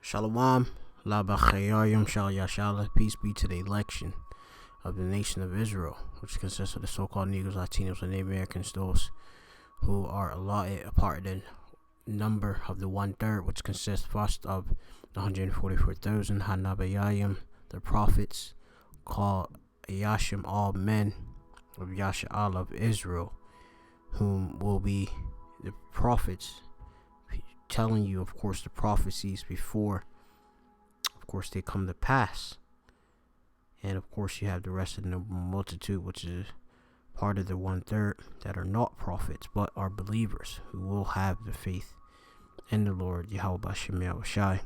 Shalom, La Bachayayim Shal Yashala, peace be to the election of the nation of Israel, which consists of the so-called Negroes, Latinos, and Native Americans, those who are allotted a part of the number of the 1/3, which consists first of the 144,000 Hanabayayim, the prophets, called Yashim, all men of Yasha'al of Israel, whom will be the prophets, telling you, of course, the prophecies before, of course, they come to pass. And of course, you have the rest of the multitude, which is part of the 1/3 that are not prophets, but are believers who will have the faith in the Lord Yahweh Bashem Yahushai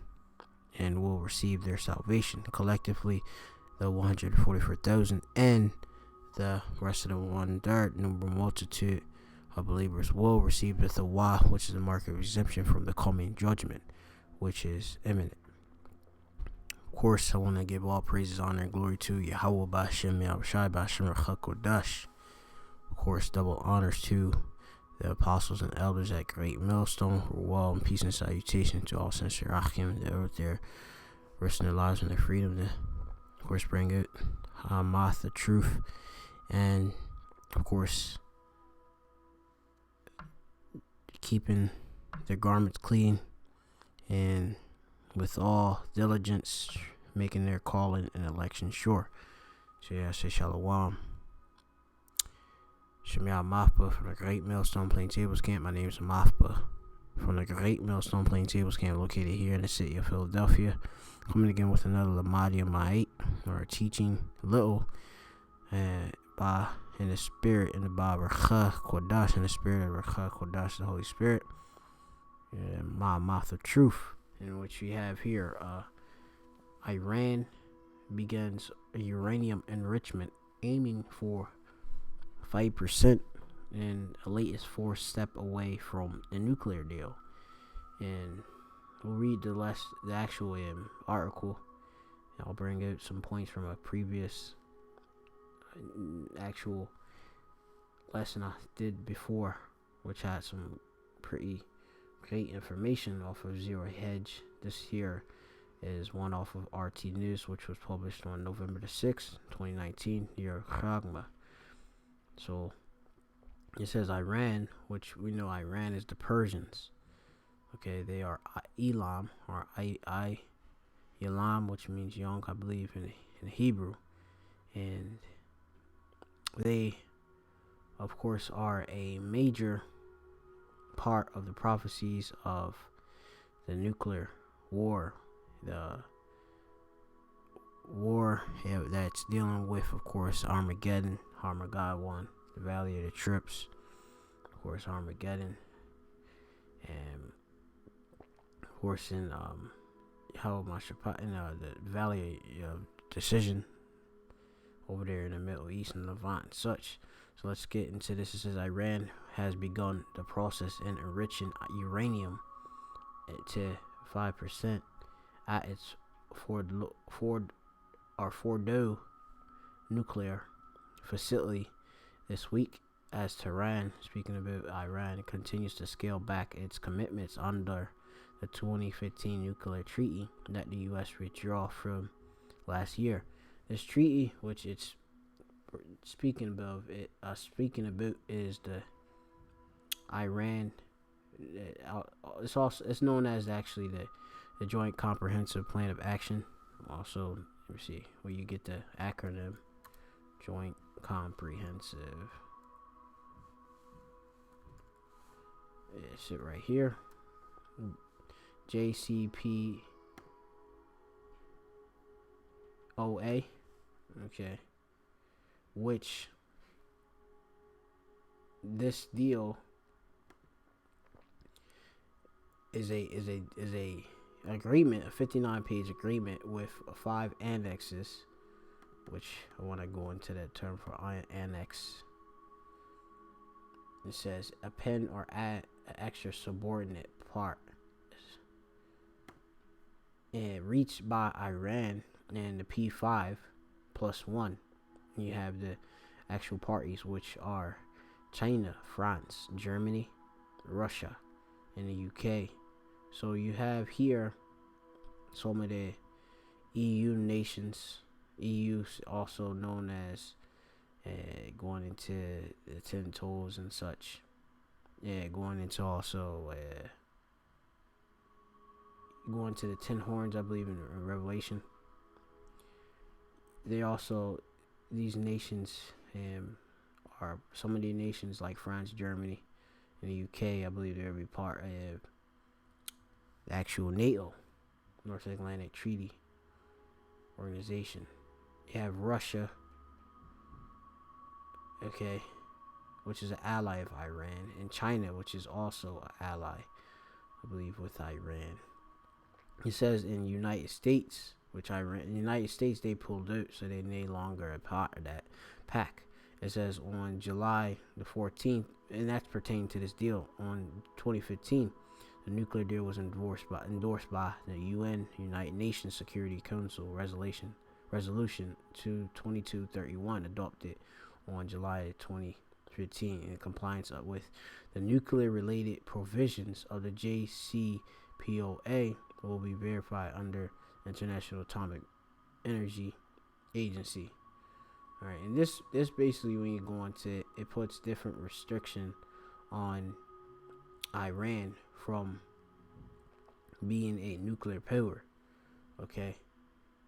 and will receive their salvation. Collectively, the 144,000 and the rest of the 1/3 number multitude of believers will receive the Thawah, which is a mark of exemption from the coming judgment, which is imminent. Of course, I want to give all praises, honor, and glory to Yahweh Bashem Yahushai Bashem Kodash. Of course, double honors to the apostles and elders at Great Millstone. Well, and peace and salutation to all sincere Achim that are out there risking their lives and their freedom to, of course, bring out Hamath, the truth, and of course, keeping their garments clean and with all diligence making their calling and election sure. So yeah, I say shalom. Shemiah Mafba from the Great Millstone Plaintables Camp. My name is Mafba from the Great Millstone Plaintables Camp, located here in the city of Philadelphia. Coming again with another Lamadi Ma'at, or teaching little by in the spirit, in the Baruch Kodash, in the spirit of Baruch Kodash, the Holy Spirit, and my mouth of truth, in which we have here, Iran begins a uranium enrichment, aiming for 5% and the latest 4th step away from a nuclear deal. And we'll read the actual article. I'll bring out some points from a previous actual lesson I did before, which had some pretty great information off of Zero Hedge. This here is one off of RT News, which was published on November the 6th, 2019, year of Chagma. So it says Iran, which we know Iran is the Persians. Okay, they are Elam, or Elam, which means young, I believe, in Hebrew. And they, of course, are a major part of the prophecies of the nuclear war, the war that's dealing with, of course, Armageddon, Armageddon, the Valley of the Trips, of course, Armageddon, and of course in the Valley of Decision over there in the Middle East and Levant and such. So let's get into this. It says Iran has begun the process in enriching uranium to 5% at its Fordo nuclear facility this week, as Tehran, speaking about Iran, continues to scale back its commitments under the 2015 nuclear treaty that the U.S. withdrew from last year. This treaty, which it's speaking about, is the Iran. It's known as actually the Joint Comprehensive Plan of Action. Also, let me see where you get the acronym Joint Comprehensive. It's it right here. Jcpoa. Okay. Which this deal is a agreement, a 59-page agreement with 5 annexes, which I want to go into that term for annex. It says append or add an extra subordinate part, and reached by Iran and the P5 plus 1. You have the actual parties, which are China, France, Germany, Russia, and the UK. So you have here some of the EU nations, EU also known as going into the 10 toes and such. Going into also going to the 10 horns, I believe, in Revelation. They also, these nations are some of the nations like France, Germany, and the UK. I believe they'll be part of the actual NATO, North Atlantic Treaty Organization. You have Russia, okay, which is an ally of Iran, and China, which is also an ally, I believe, with Iran. It says in the United States, which Iran, in the United States, they pulled out, so they're no longer a part of that pact. It says on July the 14th, and that's pertaining to this deal, on 2015, the nuclear deal was endorsed by the UN, United Nations Security Council Resolution 2231, adopted on July 2015 in compliance with the nuclear-related provisions of the Jcpoa will be verified under International Atomic Energy Agency. All right, and this basically, when you go into it, it puts different restriction on Iran from being a nuclear power, okay,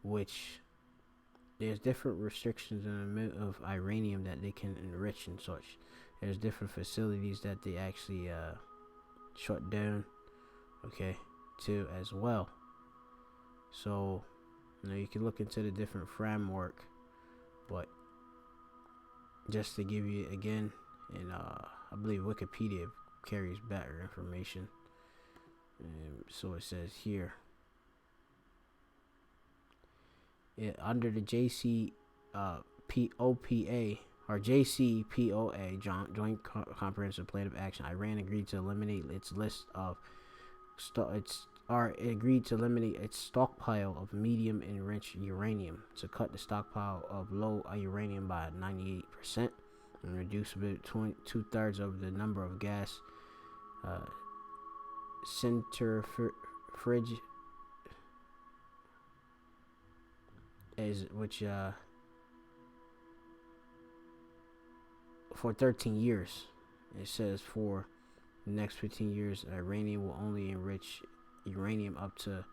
which there's different restrictions in the amount of uranium that they can enrich and such. There's different facilities that they actually shut down, okay, too, as well. So, you can look into the different framework, but just to give you again, and I believe Wikipedia carries better information. So it says here, under the Jcpoa or Jcpoa Joint Comprehensive Plan of Action, Iran agreed to eliminate its list of agreed to eliminate its stockpile of medium enriched uranium, to cut the stockpile of low uranium by 98% and reduce about 2/3 of the number of gas centrifuge for 13 years. It says for the next 15 years, Iranian will only enrich uranium up to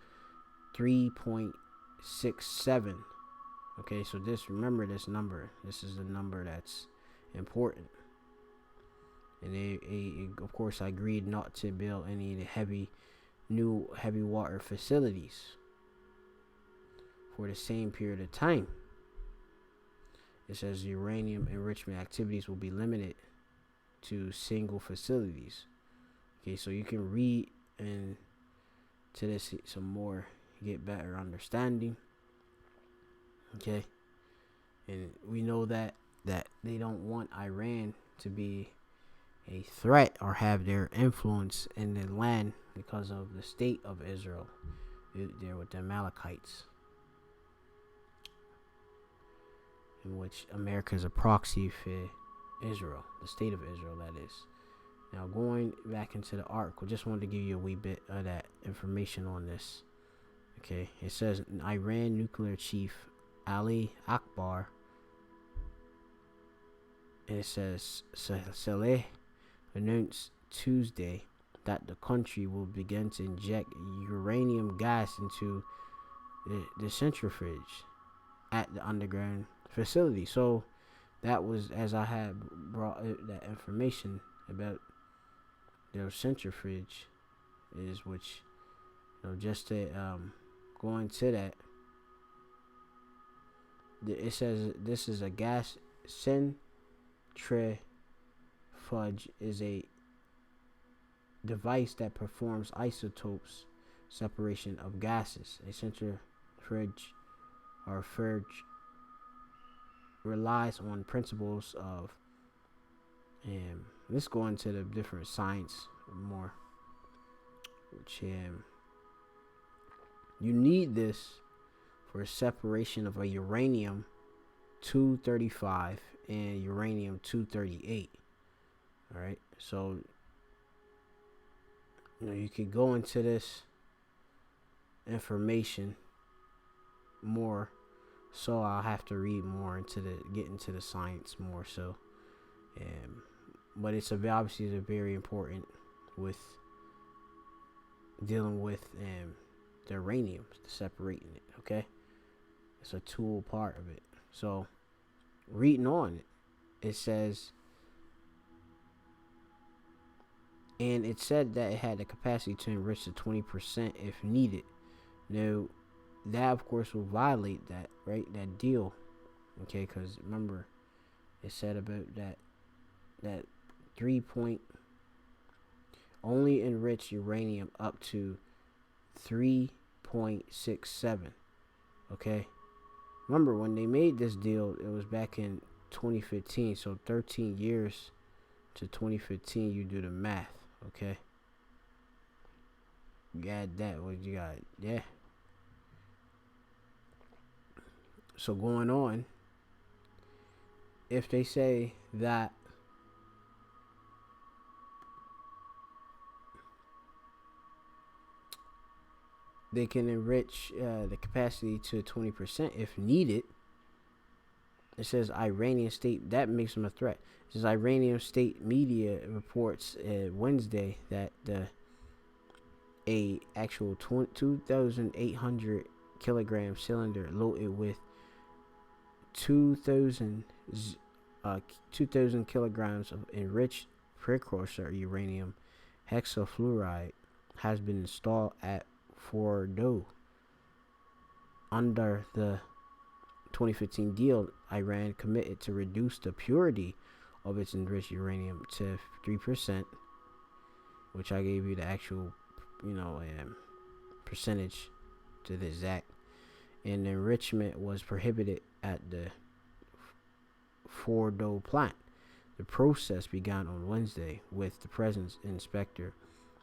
3.67. Okay, so remember this number. This is the number that's important. And they of course, agreed not to build any of the new heavy water facilities for the same period of time. It says uranium enrichment activities will be limited to single facilities. Okay, so you can read into this some more, get better understanding. Okay, and we know that they don't want Iran to be a threat or have their influence in the land because of the state of Israel there with the Amalekites, in which America is a proxy for Israel, the state of Israel, that is. Now, going back into the article, just wanted to give you a wee bit of that information on this. Okay, it says Iran nuclear chief Ali Akbar, and it says Saleh announced Tuesday that the country will begin to inject uranium gas into the centrifuge at the underground facility. So that was, as I had brought that information about their centrifuge, is which, just to go into that, it says this is a gas centrifuge is a device that performs isotopes separation of gases. A centrifuge or furge relies on principles of, let's go into the different science more, which you need this for separation of a uranium 235 and uranium 238. All right, so you could go into this information more, so I'll have to read more get into the science more. So, but obviously it's very important with dealing with the uranium, separating it. Okay, it's a tool part of it. So, reading on it says, and it said that it had the capacity to enrich to 20% if needed. Now, that of course will violate that, right? That deal, okay? Because remember, it said about that 3 point only enrich uranium up to 3.67. Okay. Remember when they made this deal, it was back in 2015. So 13 years to 2015. You do the math, okay? You add that. What you got? Yeah. So going on, if they say that they can enrich the capacity to 20% if needed, it says Iranian state, that makes them a threat. It says Iranian state media reports Wednesday that a actual 2,800 kilogram cylinder loaded with 2,000 kilograms of enriched precursor uranium hexafluoride has been installed at Fordow. Under the 2015 deal, Iran committed to reduce the purity of its enriched uranium to 3%, which I gave you the actual, percentage to the exact. And enrichment was prohibited at the Fordow plant. The process began on Wednesday with the President's inspector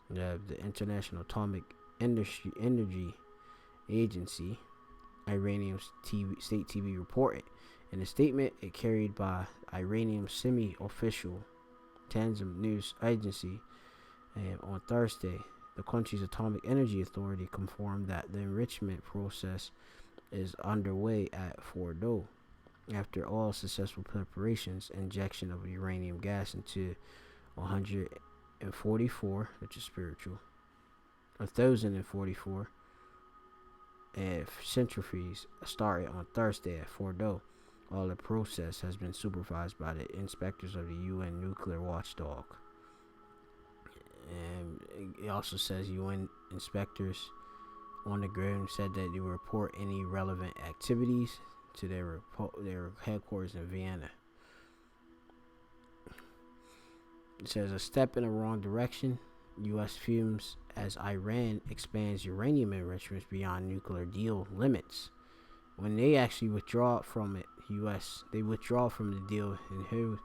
of the International Atomic Energy Agency, Iranian state TV reported. In a statement it carried by Iranian semi-official Tanzim news agency on Thursday, the country's Atomic Energy Authority confirmed that the enrichment process is underway at Fordow. After all successful preparations, injection of uranium gas into 144, which is spiritual, 1,044 centrifuges started on Thursday at Fordow. All the process has been supervised by the inspectors of the UN nuclear watchdog. And it also says UN inspectors on the ground said that they will report any relevant activities to their headquarters in Vienna. It says a step in the wrong direction. U.S. fumes as Iran expands uranium enrichments beyond nuclear deal limits. When they actually withdraw from it, U.S. they withdraw from the deal, and who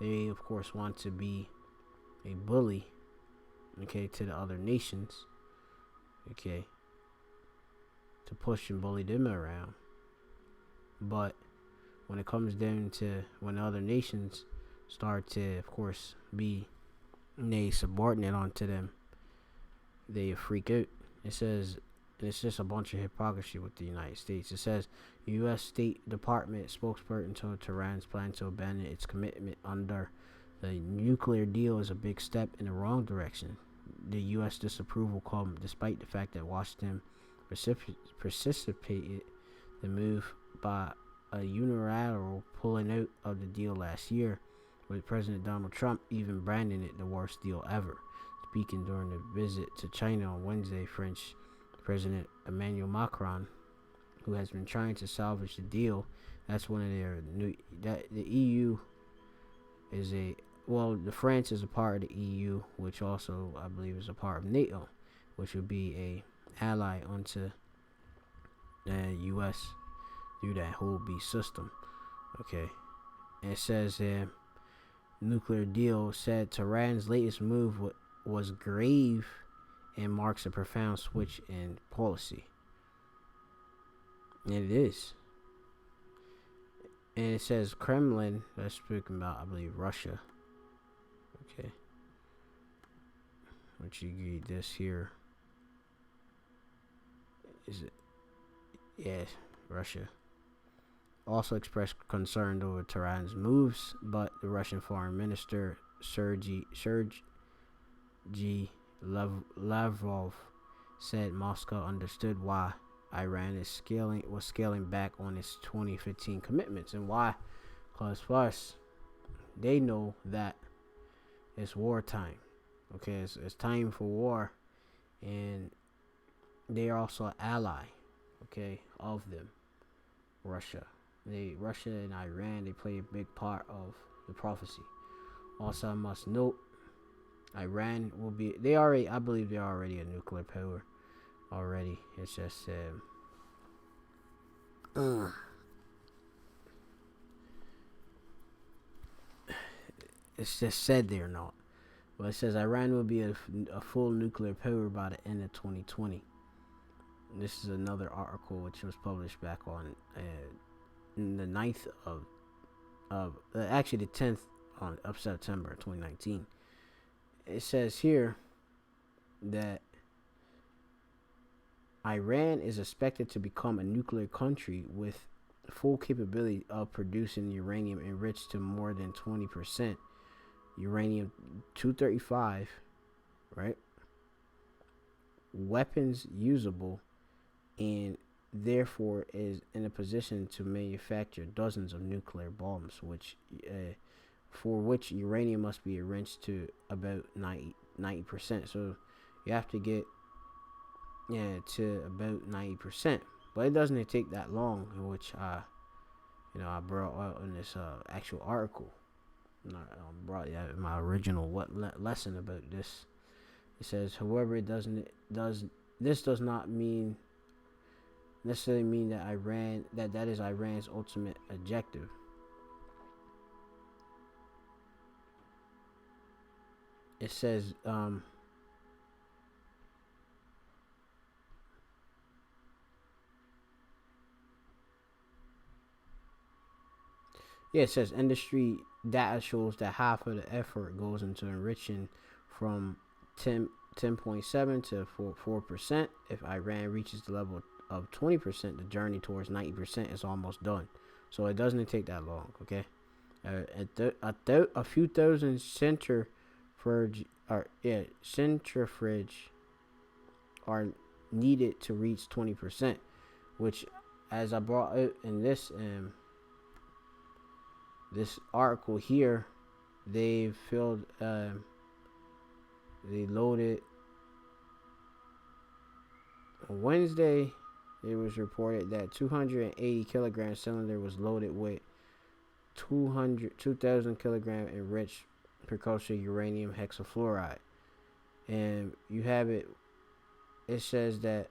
they of course want to be a bully, okay, to the other nations, okay, to push and bully them around. But when it comes down to when other nations start to, of course, be subordinate onto them, they freak out. It says it's just a bunch of hypocrisy with the United States. It says U.S. State Department spokesperson told Tehran's plan to abandon its commitment under the nuclear deal is a big step in the wrong direction. The U.S. disapproval came despite the fact that Washington precipitated the move by a unilateral pulling out of the deal last year, with President Donald Trump even branding it the worst deal ever. Speaking during a visit to China on Wednesday, French President Emmanuel Macron, who has been trying to salvage the deal, that's one of their the EU is the France is a part of the EU, which also I believe is a part of NATO, which would be a ally onto the U.S. through that whole beast system. Okay, and it says nuclear deal said Tehran's latest move was grave and marks a profound switch in policy. And it is. And it says Kremlin, that's speaking about, I believe, Russia. Okay. Once you read this here, is it? Yeah, Russia also expressed concern over Tehran's moves, but the Russian Foreign Minister Sergei Lavrov said Moscow understood why Iran was scaling back on its 2015 commitments, and why, because first they know that it's wartime. Okay, it's time for war, and they are also an ally, okay, of them, Russia. Russia and Iran, they play a big part of the prophecy. Also, I must note, Iran will be, I believe they're already a nuclear power already. It's just, it's just said they're not. But it says Iran will be a full nuclear power by the end of 2020. This is another article which was published back on the 9th of actually the 10th of September 2019. It says here that Iran is expected to become a nuclear country with full capability of producing uranium enriched to more than 20%. Uranium 235, right? Weapons usable, and therefore is in a position to manufacture dozens of nuclear bombs, for which uranium must be enriched to about 90%. So you have to get to about 90%, but it doesn't take that long, in which I brought out in this actual article. I brought out in my original lesson about this. It says, however, this does not necessarily mean that that is Iran's ultimate objective. It says it says industry data shows that half of the effort goes into enriching from 10.7 to 4%. If Iran reaches the level of 20%, the journey towards 90% is almost done. So it doesn't take that long, okay? A few thousand centrifuge are needed to reach 20%, which, as I brought out in this article here, they loaded on Wednesday. It was reported that 280 kilogram cylinder was loaded with 2,000 kilogram enriched precursor uranium hexafluoride, and you have it. It says that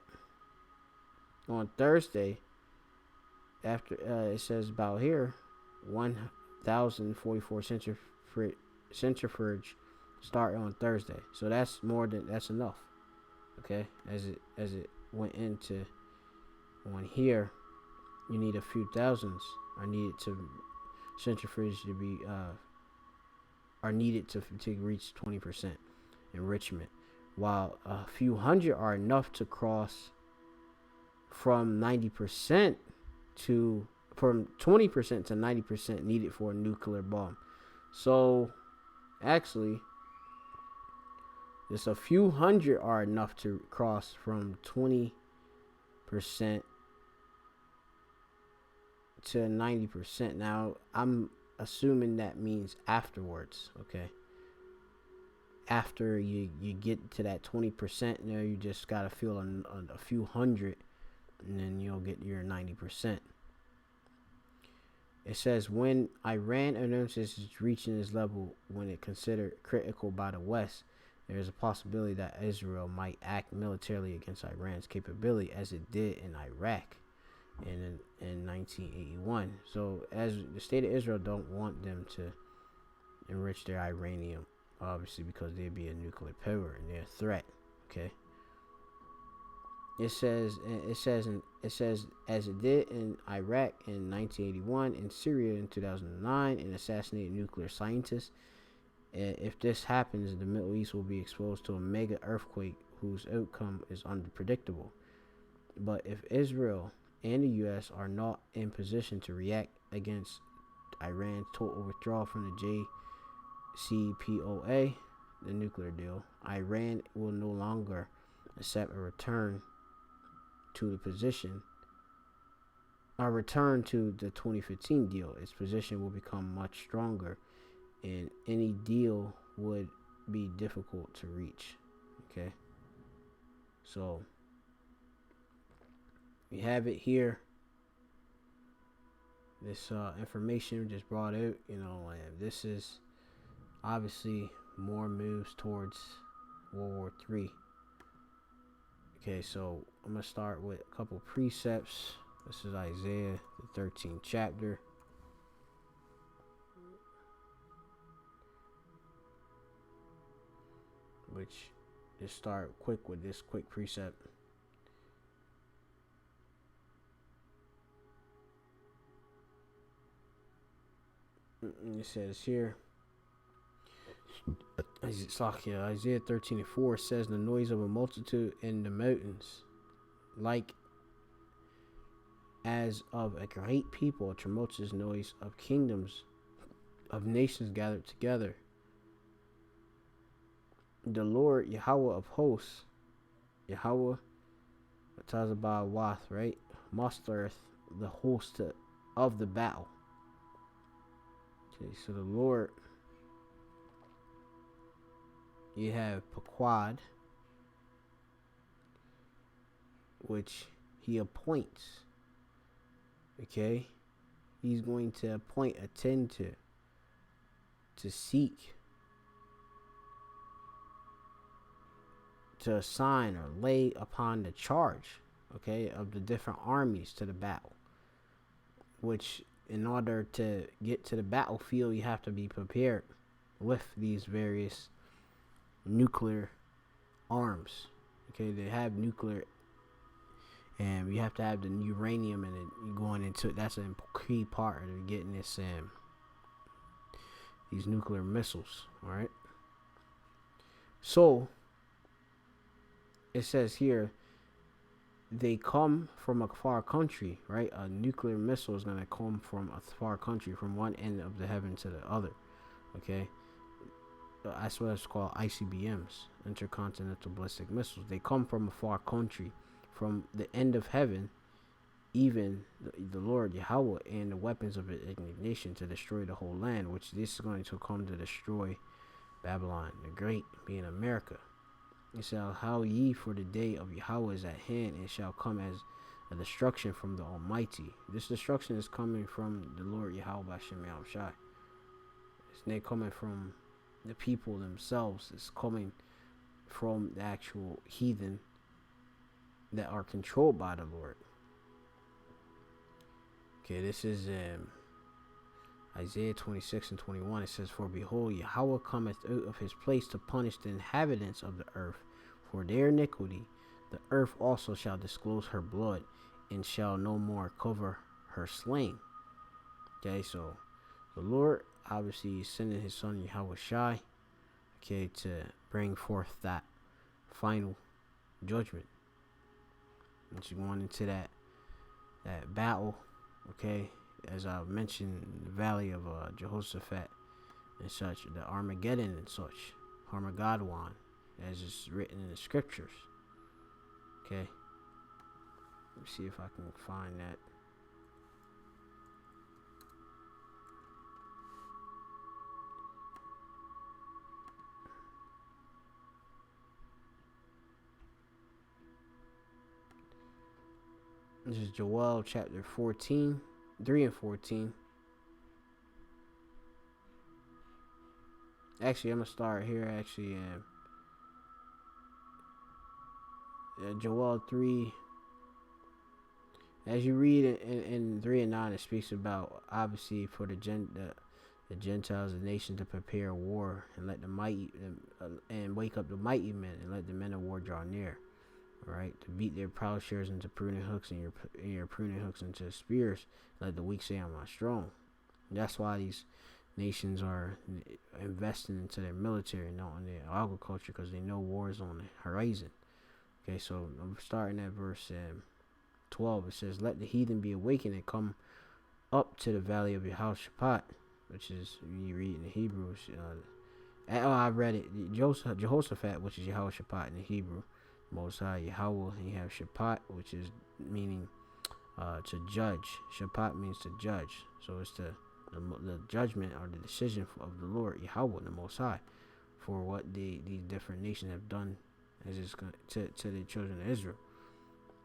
on Thursday, after it says about here, 1,044 centrifuge start on Thursday. So that's that's enough. Okay, as it went into on here, you need a few thousands are needed to centrifuge to be are needed to reach 20% enrichment, while a few hundred are enough to cross from 90% from 20% to 90% needed for a nuclear bomb. So actually, just a few hundred are enough to cross from 20% to 90%. Now, I'm assuming that means afterwards, okay? After you get to that 20%, you just gotta fill a few hundred, and then you'll get your 90%. It says when Iran announces it's reaching this level when it considered critical by the West, there is a possibility that Israel might act militarily against Iran's capability, as it did in Iraq in 1981. So, as the state of Israel don't want them to enrich their uranium, obviously, because they'd be a nuclear power and they're a threat. Okay. It says as it did in Iraq in 1981, in Syria in 2009, and assassinated nuclear scientists. If this happens, the Middle East will be exposed to a mega earthquake whose outcome is unpredictable. But if Israel and the U.S. are not in position to react against Iran's total withdrawal from the Jcpoa, the nuclear deal, Iran will no longer accept a return to the return to the 2015 deal. Its position will become much stronger, and any deal would be difficult to reach. Okay, so we have it here. This information just brought out, and this is obviously more moves towards World War III. Okay, so I'm going to start with a couple precepts. This is Isaiah, the 13th chapter. Which, just start quick with this quick precept. It says here, Isaiah 13:4 says, the noise of a multitude in the mountains, like as of a great people, a tumultuous noise of kingdoms, of nations gathered together. The Lord Yahweh of hosts, Yahweh, Tazabawath, right, mustereth the host of the battle. Okay, so the Lord, you have Pequod, which he appoints. Okay, he's going to appoint, attend to seek, to assign or lay upon the charge, okay, of the different armies to the battle. Which, in order to get to the battlefield, you have to be prepared with these various nuclear arms. Okay, they have nuclear, and you have to have the uranium, and you're going into it. That's a key part of getting this these nuclear missiles. All right. So it says here, they come from a far country, right? A nuclear missile is going to come from a far country, from one end of the heaven to the other. Okay, that's what it's called, ICBMs, intercontinental ballistic missiles. They come from a far country, from the end of heaven, even the Lord Yahweh, and the weapons of indignation to destroy the whole land, which this is going to come to destroy Babylon the Great, being America. It shall, how ye, for the day of Yahweh is at hand, and shall come as a destruction from the Almighty. This destruction is coming from the Lord Yahweh by Shem Shai. It's not coming from the people themselves. It's coming from the actual heathen that are controlled by the Lord. Okay, this is Isaiah 26:21. It says, for behold, Yahweh cometh out of his place to punish the inhabitants of the earth for their iniquity. The earth also shall disclose her blood, and shall no more cover her slain. Okay, so the Lord obviously is sending his son Yahweh Shai, okay, to bring forth that final judgment. And she's going into that battle, okay, as I mentioned, the valley of Jehoshaphat and such, the Armageddon and such, Armageddon, as is written in the scriptures. Okay, let me see if I can find that. This is Joel chapter 14, 3 and 14. Actually, I'm going to start here. Actually, Joel 3. As you read in 3 and 9, it speaks about, obviously, for the Gentiles, the nation, to prepare war, and let the mighty, and wake up the mighty men, and let the men of war draw near. Right, to beat their plowshares into pruning hooks, and your pruning hooks into spears. Let the weak say, I'm not strong. That's why these nations are investing into their military, not in their agriculture, because they know war is on the horizon. Okay, so I'm starting at verse 12, it says, "Let the heathen be awakened and come up to the valley of Jehoshaphat," which is, you read in the Hebrews. I read it. Jehoshaphat, which is Jehoshaphat in the Hebrew. Most High Yahweh. And you have Shaphat, which is meaning to judge. Shaphat means to judge. So it's the judgment or the decision of the Lord Yahweh, the Most High, for what these different nations have done as it's to the children of Israel.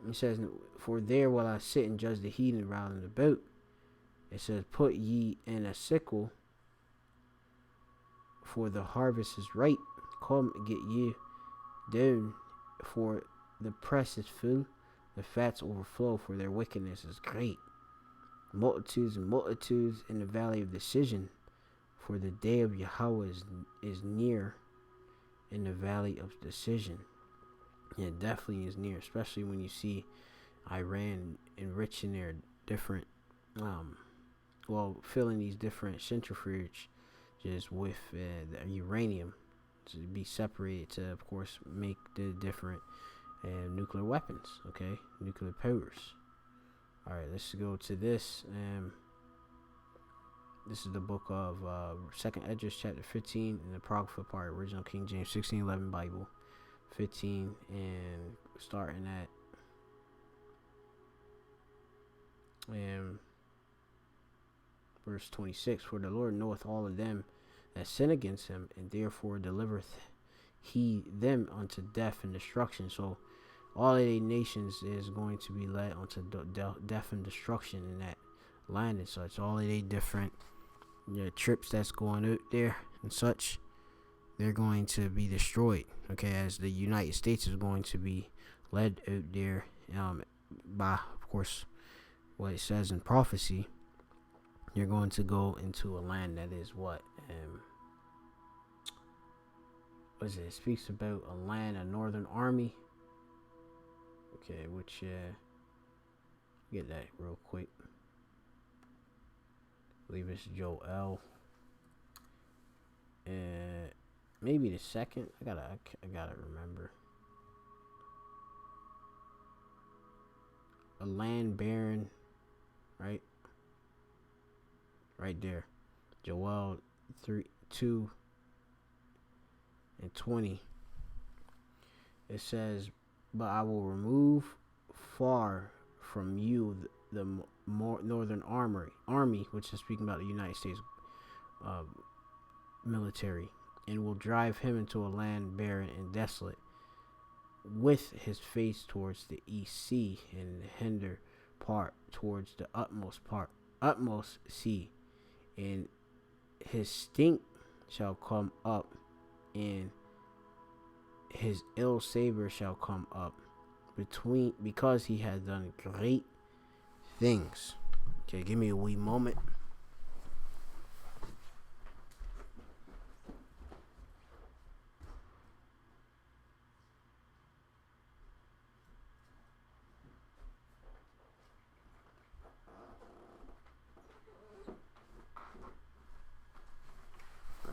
It says, "For there will I sit and judge the heathen round about." It says, "Put ye in a sickle, for the harvest is ripe. Come, get ye down, for the press is full. The fats overflow, for their wickedness is great. Multitudes and multitudes in the valley of decision, for the day of Yahweh is near in the valley of decision." Yeah, it definitely is near, especially when you see Iran enriching their different, filling these different centrifuges with the uranium to be separated to, of course, make the different nuclear weapons, okay, nuclear powers. All right, let's go to this. This is the book of 2nd Esdras, chapter 15, in the Apocrypha part, original King James 1611 Bible, 15, and starting at verse 26. "For the Lord knoweth all of them that sin against him, and therefore delivereth he them unto death and destruction." So all of the nations is going to be led unto death and destruction in that land and such. All of the different trips that's going out there and such, they're going to be destroyed. Okay, as the United States is going to be led out there by, of course, what it says in prophecy. You're going to go into a land that is what is it? It speaks about a land, a northern army. Okay, which get that real quick. I believe it's Joel. Maybe the second. I gotta remember. A land barren, right? Right there. Joel 2 and 20. It says, "But I will remove far from you the more northern army," which is speaking about the United States military, "and will drive him into a land barren and desolate, with his face towards the east sea, and the hinder part towards the utmost sea. And his stink shall come up, and his ill savor shall come up, because he has done great things." Okay, give me a wee moment.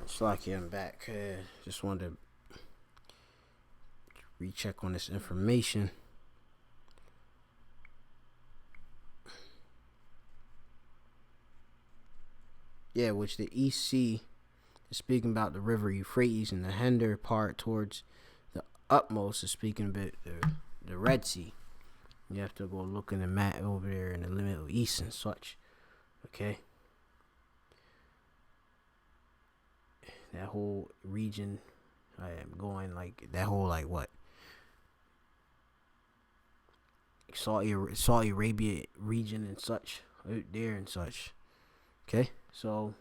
It's like I'm back. Just wanted to recheck on this information. Yeah, which the East Sea is speaking about the river Euphrates, and the hinder part towards the utmost is speaking about the Red Sea. You have to go look in the map over there in the Middle East and such. Okay. That whole region, I am going like that whole Saudi Arabia region and such out there and such. Okay, so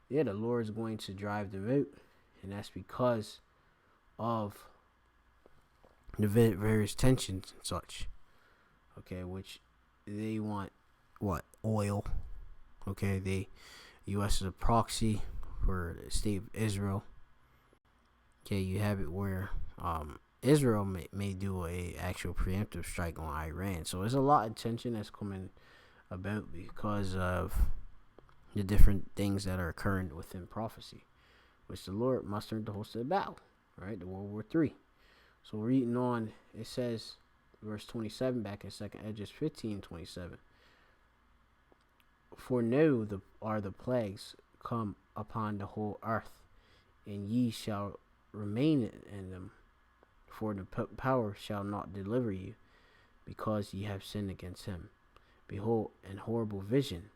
yeah, the Lord is going to drive them out, and that's because of the various tensions and such. Okay, which they want oil. Okay, U.S. is a proxy for the state of Israel. Okay, you have it where Israel may do a actual preemptive strike on Iran. So there's a lot of tension that's coming about because of the different things that are occurring within prophecy, which the Lord mustered the host of the battle, right? The World War III. So reading on, it says, verse 27 back in 2nd Edges 15:27. For now are the plagues come upon the whole earth, and ye shall remain in them, for the power shall not deliver you, because ye have sinned against him. Behold, an horrible vision,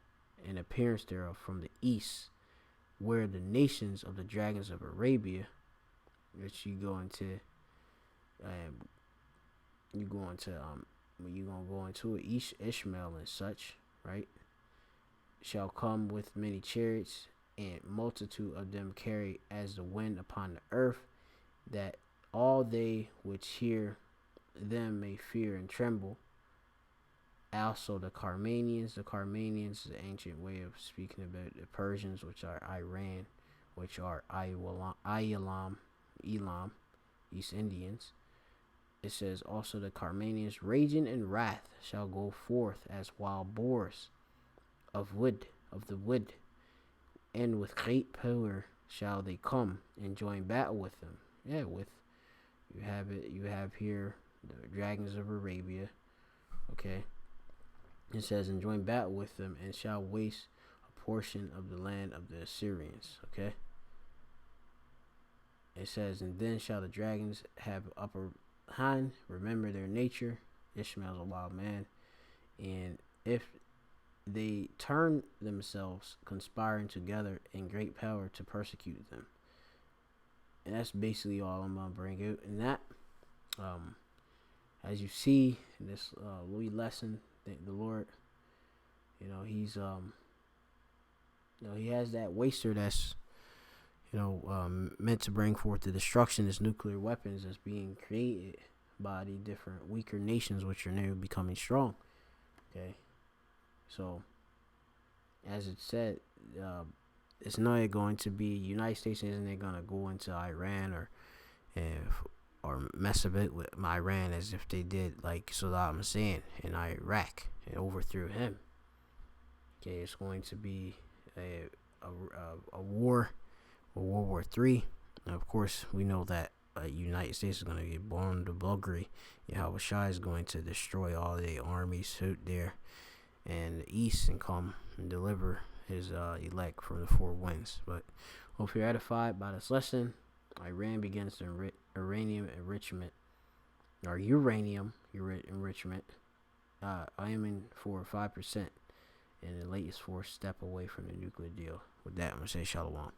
an appearance thereof from the east, where the nations of the dragons of Arabia, which you go into, when you gonna go into it, Ishmael and such, right? Shall come with many chariots, and multitude of them carry as the wind upon the earth, that all they which hear them may fear and tremble. Also the Carmanians is the ancient way of speaking about the Persians, which are Iran, which are Elam, East Indians. It says also the Carmanians, raging in wrath, shall go forth as wild boars of the wood, and with great power shall they come and join battle with them. Yeah, with you have here the dragons of Arabia. Okay. It says, and join battle with them, and shall waste a portion of the land of the Assyrians. Okay. It says, and then shall the dragons have upper hand, remember their nature. Ishmael's a wild man, and if they turn themselves, conspiring together in great power to persecute them. And that's basically all I'm gonna bring out in that. As you see in this Louis lesson, the Lord, he's he has that waster that's meant to bring forth the destruction, as nuclear weapons that's being created by the different weaker nations, which are now becoming strong. Okay. So, as it said, it's not going to be United States isn't it going to go into Iran or mess a bit with Iran as if they did like Saddam Hussein in Iraq and overthrew him. Okay, it's going to be a war, World War III. Now, of course, we know that United States is going to get born to buggery. Yahweh Shai is going to destroy all the armies out there and the east and come and deliver his elect from the four winds. But hope you're edified by this lesson. Iran begins the uranium enrichment, aiming for 5%, and the latest 4 step away from the nuclear deal. With that, I'm going to say shalom.